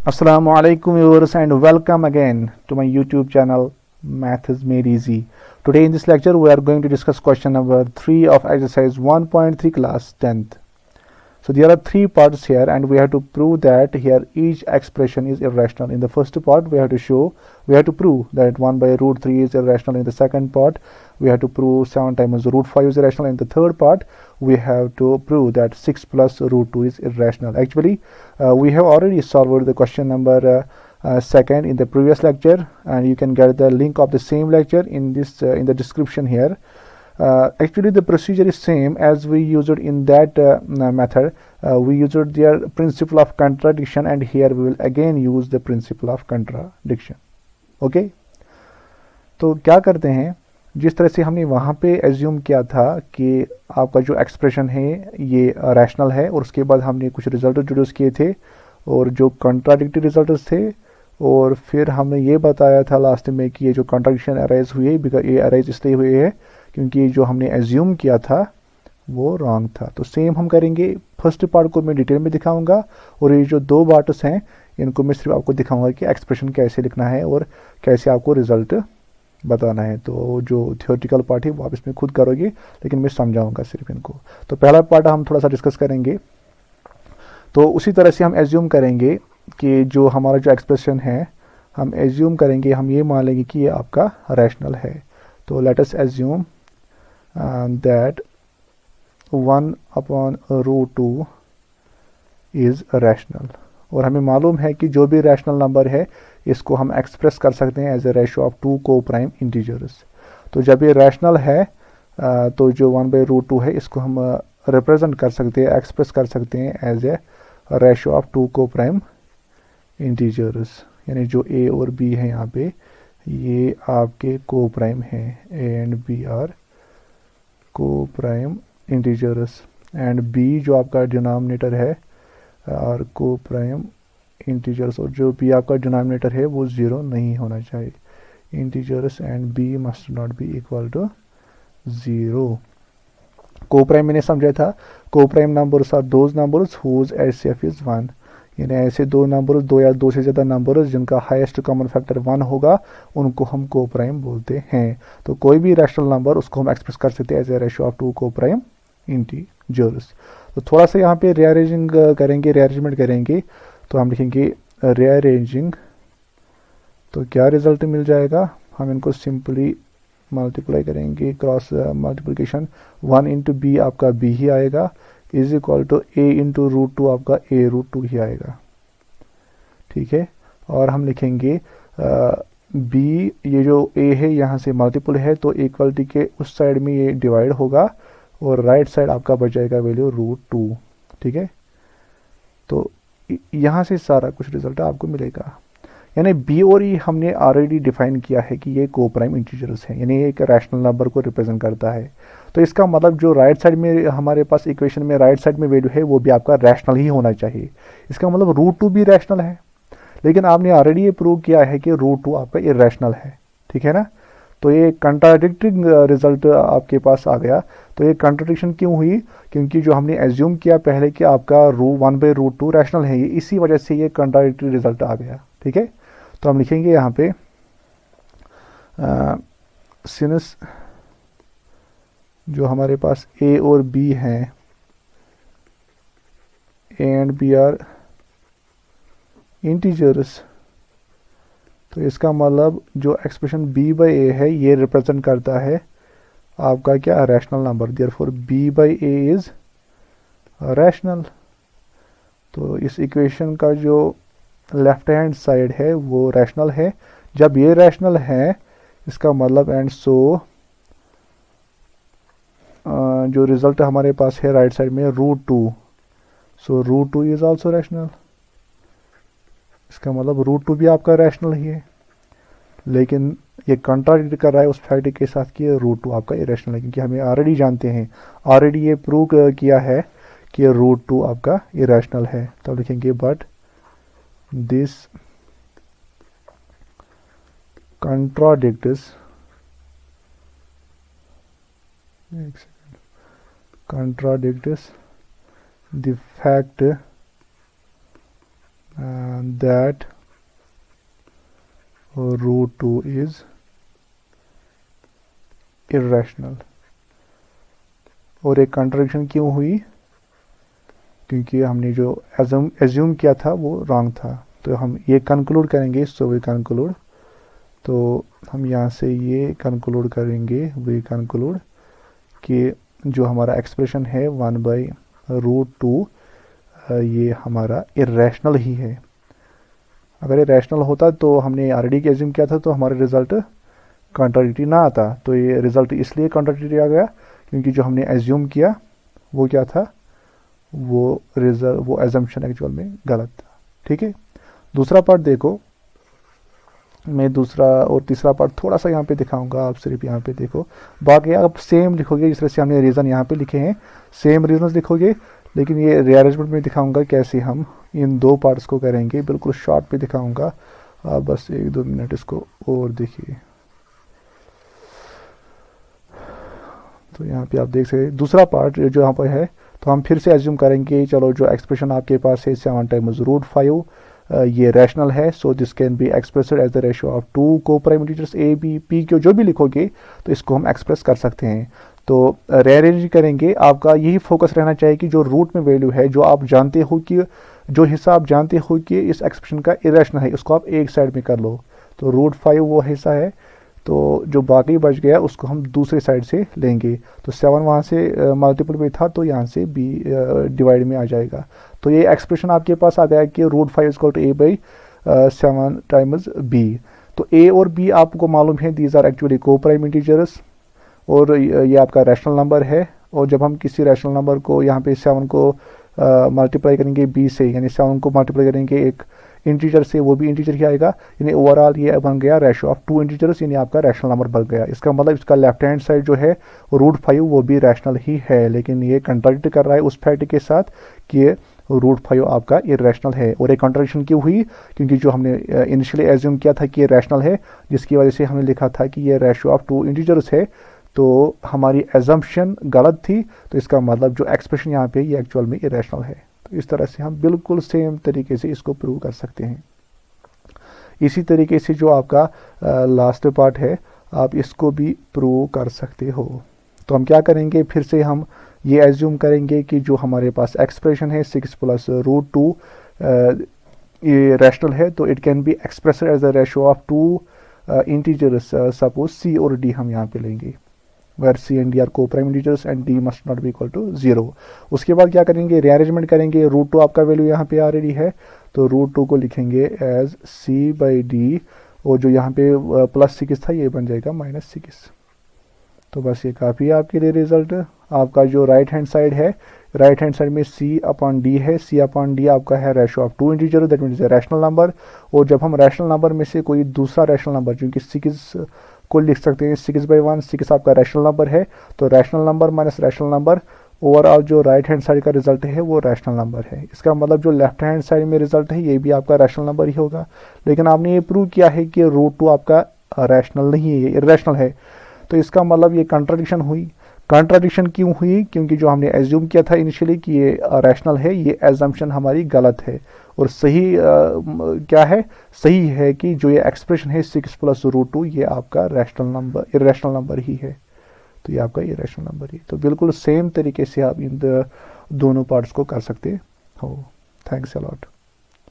Assalamu alaikum viewers and welcome again to my YouTube channel Math is Made Easy. Today in this lecture we are going to discuss question number 3 of exercise 1.3 class 10th. So there are three parts here and we have to prove that here each expression is irrational. In the first part we have to prove that 1 by root 3 is irrational. In the second part we have to prove 7 times root 5 is irrational. In the third part we have to prove that 6 plus root 2 is irrational. Actually we have already solved the question number second in the previous lecture, and you can get the link of the same lecture in this in the description here. Actually the procedure is same as we used in that method. We used their principle of contradiction, and here we will again use the principle of contradiction. Okay तो क्या करते हैं, जिस तरह से हमने वहाँ पे एज्यूम किया था कि आपका जो एक्सप्रेशन है ये रैशनल है, और उसके बाद हमने कुछ रिजल्ट इंट्रोड्यूस किए थे और जो कॉन्ट्राडिक्टरी रिजल्ट्स थे, और फिर हमने ये बताया था लास्ट में कि ये जो कॉन्ट्राडिक्शन अराइज हुई है ये अराइज इसलिए हुए है क्योंकि जो हमने एज्यूम किया था वो रॉन्ग था. तो सेम हम करेंगे. फर्स्ट पार्ट को मैं डिटेल में दिखाऊंगा और ये जो दो पार्ट्स हैं इनको मैं सिर्फ आपको दिखाऊंगा कि एक्सप्रेशन कैसे लिखना है और कैसे आपको रिजल्ट बताना है. तो जो थियोरेटिकल पार्ट है वो आप इसमें खुद करोगे, लेकिन मैं समझाऊंगा सिर्फ इनको. तो पहला पार्ट हम थोड़ा सा डिस्कस करेंगे. तो उसी तरह से हम एज्यूम करेंगे कि जो हमारा जो एक्सप्रेशन है हम एज्यूम करेंगे, हम ये मान लेंगे कि ये आपका रैशनल है. तो let us assume that 1 upon root 2 is rational. और हमें मालूम है कि जो भी रैशनल नंबर है इसको हम एक्सप्रेस कर सकते हैं एज ए रेशो ऑफ 2 को प्राइम इंटीजर्स. तो जब ये रैशनल है तो जो 1 बाई रूट 2 है इसको हम रिप्रेजेंट कर सकते हैं, एक्सप्रेस कर सकते हैं एज ए रेशो ऑफ 2 को प्राइम इंटीजर्स. यानी जो ए और बी है यहाँ पे ये आपके को प्राइम हैं. ए एंड बी आर को प्राइम इंटीजर्स एंड बी जो आपका डिनोमिनेटर है और को प्राइम इंटीजर्स, और जो बी आपका डिनोमिनेटर है वो ज़ीरो नहीं होना चाहिए. Integers and b must not be equal to zero. Coprime मैंने समझा था, coprime numbers are those numbers whose HCF is 1. यानी ऐसे दो नंबर, दो या दो से ज़्यादा नंबर्स जिनका हाईएस्ट कॉमन फैक्टर 1 होगा उनको हम को प्राइम बोलते हैं. तो कोई भी रैशनल नंबर उसको हम एक्सप्रेस कर सकते हैं एज ए रेशो ऑफ 2 को प्राइम इंटीजर्स. तो थोड़ा सा यहाँ पे रीअरेंजिंग करेंगे, रीअरेंजमेंट करेंगे. तो हम लिखेंगे रीअरेंजिंग. तो क्या रिजल्ट मिल जाएगा, हम इनको सिंपली मल्टीप्लाई करेंगे, क्रॉस मल्टीप्लिकेशन. 1 इंटू बी आपका बी ही आएगा is equal to a into root 2 आपका ए रूट 2 ही आएगा. ठीक है. और हम लिखेंगे बी, ये जो ए है यहाँ से मल्टीपल है तो इक्वलिटी के उस साइड में ये डिवाइड होगा और राइट साइड आपका बच जाएगा वैल्यू रूट 2. ठीक है. तो यहाँ से सारा कुछ रिजल्ट आपको मिलेगा. यानी बी और ई हमने ऑलरेडी डिफाइन किया है कि ये को प्राइम इंटीजर्स हैं, यानी एक रैशनल नंबर को रिप्रेजेंट करता है. तो इसका मतलब जो राइट साइड में हमारे पास इक्वेशन में राइट साइड में वैल्यू है वो भी आपका रैशनल ही होना चाहिए. इसका मतलब रूट 2 भी रैशनल है, लेकिन आपने ऑलरेडी ये प्रूव किया है कि रूट 2 आपका इरैशनल है. ठीक है ना. तो ये कंट्राडिक्टिंग रिजल्ट आपके पास आ गया. तो ये कंट्राडिक्शन क्यों हुई, क्योंकि जो हमने एज्यूम किया पहले कि आपका 1 बाई रूट 2 रैशनल है, ये इसी वजह से ये कंट्राडिक्टरी रिजल्ट आ गया. ठीक है. तो हम लिखेंगे यहाँ पे सिंस जो हमारे पास ए और बी हैं, a and b are integers, तो इसका मतलब जो एक्सप्रेशन b बाई ए है ये रिप्रेजेंट करता है आपका क्या, rational number. Therefore b by A is rational. तो इस इक्वेशन का जो लेफ्ट हैंड साइड है वो रैशनल है. जब ये रैशनल है इसका मतलब एंड सो जो रिजल्ट हमारे पास है राइट साइड में root 2, so root 2 is also rational. इसका मतलब रूट 2 भी आपका रैशनल ही है, लेकिन ये कंट्राडिक्ट कर रहा है उस फैक्ट के साथ कि रूट 2 आपका इरेशनल है, क्योंकि हमें ऑलरेडी जानते हैं, ऑलरेडी ये प्रूव किया है कि रूट 2 आपका इरेशनल है. तो लिखेंगे but this contradicts the fact that root 2 is irrational. और एक कंट्रडिक्शन क्यों हुई? क्योंकि हमने जो एज्यूम किया था वो रॉन्ग था। तो हम ये कंक्लूड करेंगे, सो वी कंक्लूड, तो हम यहाँ से ये कंक्लूड करेंगे, वी कंक्लूड कि जो हमारा एक्सप्रेशन है 1/√2 ये हमारा इर्रेशनल ही है। अगर ये रैशनल होता तो हमने ऑलरेडी एज्यूम किया था तो हमारा रिजल्ट कॉन्ट्राडिक्टरी ना आता। तो ये रिजल्ट इसलिए कॉन्ट्राडिक्टरी आ गया क्योंकि जो हमने एज्यूम किया वो क्या था, वो एजम्पशन एक्चुअल में गलत था। ठीक है, दूसरा पार्ट देखो, मैं दूसरा और तीसरा पार्ट थोड़ा सा यहाँ पे दिखाऊंगा, आप सिर्फ यहाँ पे देखो। बाकी आप सेम लिखोगे जिस तरह से हमने रीज़न यहाँ पे लिखे हैं, सेम रीजन लिखोगे, लेकिन ये रीअरेंजमेंट में दिखाऊंगा कैसे हम इन दो पार्ट्स को करेंगे, बिल्कुल शॉर्ट पे दिखाऊंगा। आप बस 1-2 मिनट इसको और देखिए। तो यहाँ पे आप देख सकते दूसरा पार्ट जो यहाँ पर है, तो हम फिर से एज्यूम करेंगे, चलो जो एक्सप्रेशन आपके पास है 7 × √5 ये रैशनल है, so this can be expressed as the ratio of 2 coprime integers a b p q, जो भी लिखोगे तो इसको हम एक्सप्रेस कर सकते हैं। तो रीअरेंज करेंगे, आपका यही फोकस रहना चाहिए कि जो रूट में वैल्यू है, जो आप जानते हो कि जो हिस्सा आप जानते हो कि इस एक्सप्रेशन का इरेशनल है, उसको आप एक साइड में कर लो। तो √5 वो हिस्सा है, तो जो बाकी बच गया उसको हम दूसरे साइड से लेंगे। तो 7 वहाँ से मल्टीपल में था तो यहाँ से b डिवाइड में आ जाएगा। तो ये एक्सप्रेशन आपके पास आ गया कि √5 = a/7 टाइम्स b। तो a और b आपको मालूम है, these are actually coprime integers, और ये आपका रैशनल नंबर है। और जब हम किसी रैशनल नंबर को यहाँ पे 7 को मल्टीप्लाई करेंगे b से, यानी 7 को मल्टीप्लाई करेंगे एक इंटीजर से, वो भी इंटीजर ही आएगा, यानी ओवरऑल ये बन गया रेशियो ऑफ 2 इंटीजर्स, यानी आपका रैशनल नंबर बन गया। इसका मतलब इसका लेफ्ट हैंड साइड जो है √5 वो भी रैशनल ही है, लेकिन ये कंट्राडिक्ट कर रहा है उस फैक्ट के साथ कि √5 आपका इर्रेशनल है। और एक कॉन्ट्रडिक्शन क्यों हुई? क्योंकि जो हमने इनिशियली एज्यूम किया था कि ये रैशनल है, जिसकी वजह से हमने लिखा था कि ये रेशियो ऑफ 2 इंटीजर्स है, तो हमारी एजम्पशन गलत थी। तो इसका मतलब जो एक्सप्रेशन यहाँ पे ये एक्चुअल में इरेशनल है। तो इस तरह से हम बिल्कुल सेम तरीके से इसको प्रूव कर सकते हैं। इसी तरीके से जो आपका लास्ट पार्ट है, आप इसको भी प्रूव कर सकते हो। तो हम क्या करेंगे, फिर से हम ये एज्यूम करेंगे कि जो हमारे पास एक्सप्रेशन है 6 + √2 ये रैशनल है, तो it can be expressed as the ratio of 2 integers, suppose c और d हम यहाँ पे लेंगे, where c and d are co-prime integers and d must not be equal to 0। उसके बाद क्या करेंगे, रीअरेंजमेंट करेंगे। √2 आपका वैल्यू यहाँ पे ऑलरेडी है, तो √2 को लिखेंगे एज c/d, और जो यहाँ पे +6 था ये बन जाएगा -6। तो बस ये काफ़ी है आपके लिए रिजल्ट। आपका जो राइट हैंड साइड है, राइट हैंड साइड में c/d है, c/d आपका है ratio of 2 integer, that means rational number. और जब हम रैशनल नंबर में से कोई दूसरा रैशनल नंबर, क्योंकि 6 को लिख सकते हैं 6/1, 6 आपका रैशनल नंबर है, तो rational number minus rational number, overall जो राइट हैंड साइड का रिजल्ट है वो रैशनल नंबर है। इसका मतलब जो लेफ्ट हैंड साइड में रिजल्ट है ये भी आपका रैशनल नंबर ही होगा। लेकिन आपने ये प्रूव किया है कि √2 आपका रैशनल नहीं है, ये इर्रेशनल है। तो इसका मतलब ये कंट्राडिक्शन हुई। कंट्राडिक्शन क्यों हुई? क्योंकि जो हमने एज्यूम किया था इनिशियली कि ये रैशनल है, ये एजम्पशन हमारी गलत है। और सही क्या है? सही है कि जो ये एक्सप्रेशन है 6 + √2 ये आपका रैशनल नंबर, इर्रेशनल नंबर ही है। तो ये आपका इर्रेशनल नंबर ही। तो बिल्कुल सेम तरीके से आप इन दोनों पार्ट्स को कर सकते हो। Thanks a lot.